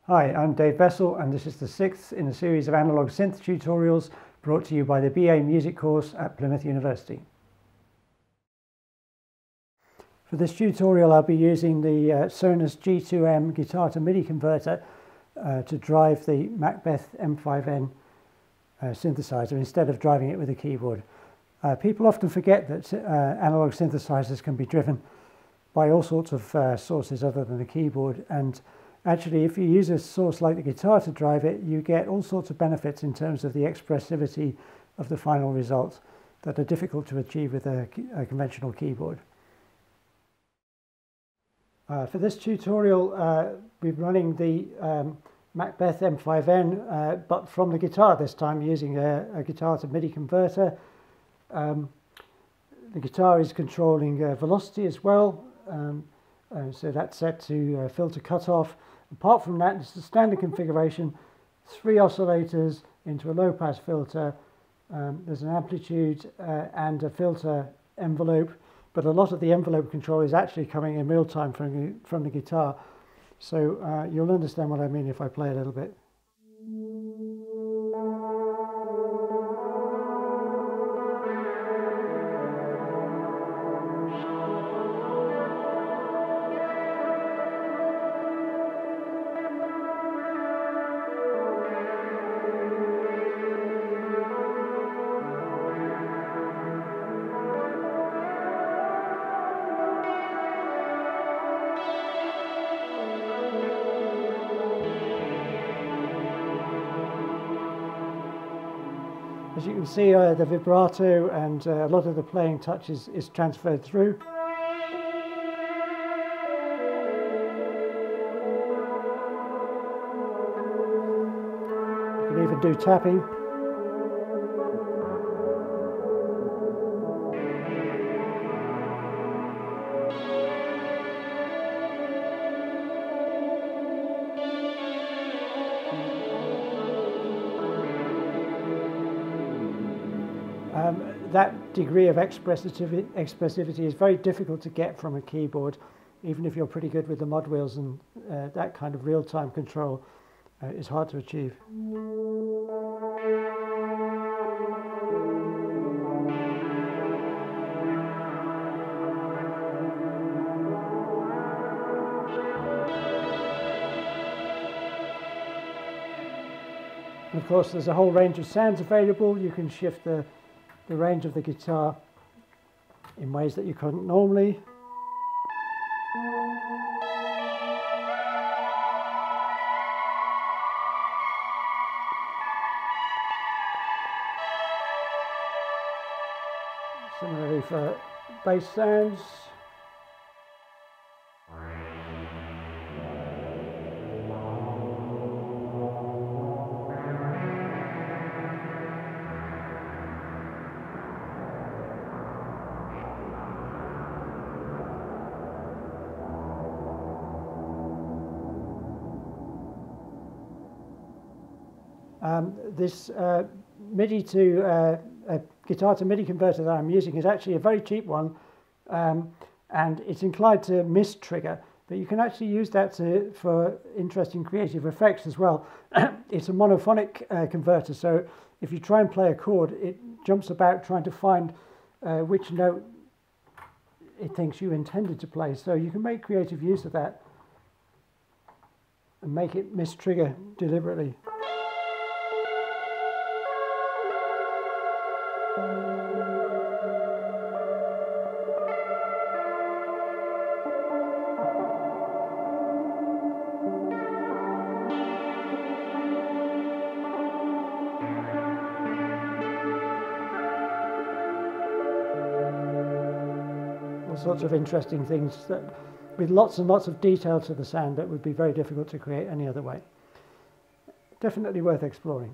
Hi, I'm Dave Bessell, and this is the sixth in a series of analog synth tutorials brought to you by the BA Music course at Plymouth University. For this tutorial I'll be using the Sonos G2M guitar to MIDI converter to drive the Macbeth M5 synthesizer instead of driving it with a keyboard. People often forget that analog synthesizers can be driven by all sorts of sources other than the keyboard, and actually, if you use a source like the guitar to drive it, you get all sorts of benefits in terms of the expressivity of the final result that are difficult to achieve with a conventional keyboard. For this tutorial, we're running the Macbeth M5N, but from the guitar this time, using a guitar to MIDI converter. The guitar is controlling velocity as well, so that's set to filter cutoff. Apart from that, it's the standard configuration: 3 oscillators into a low-pass filter. There's an amplitude and a filter envelope, but a lot of the envelope control is actually coming in real time from the guitar. So you'll understand what I mean if I play a little bit. As you can see, the vibrato and a lot of the playing touch is transferred through. You can even do tapping. That degree of expressivity is very difficult to get from a keyboard, even if you're pretty good with the mod wheels, and that kind of real-time control is hard to achieve. And of course, there's a whole range of sounds available. You can shift the range of the guitar in ways that you couldn't normally. Similarly for bass sounds. This MIDI to guitar to MIDI converter that I'm using is actually a very cheap one, and it's inclined to mistrigger, but you can actually use that for interesting creative effects as well. It's a monophonic converter, so if you try and play a chord, it jumps about trying to find which note it thinks you intended to play. So you can make creative use of that and make it mistrigger deliberately. All sorts of interesting things that, with lots and lots of detail to the sound, that would be very difficult to create any other way. Definitely worth exploring.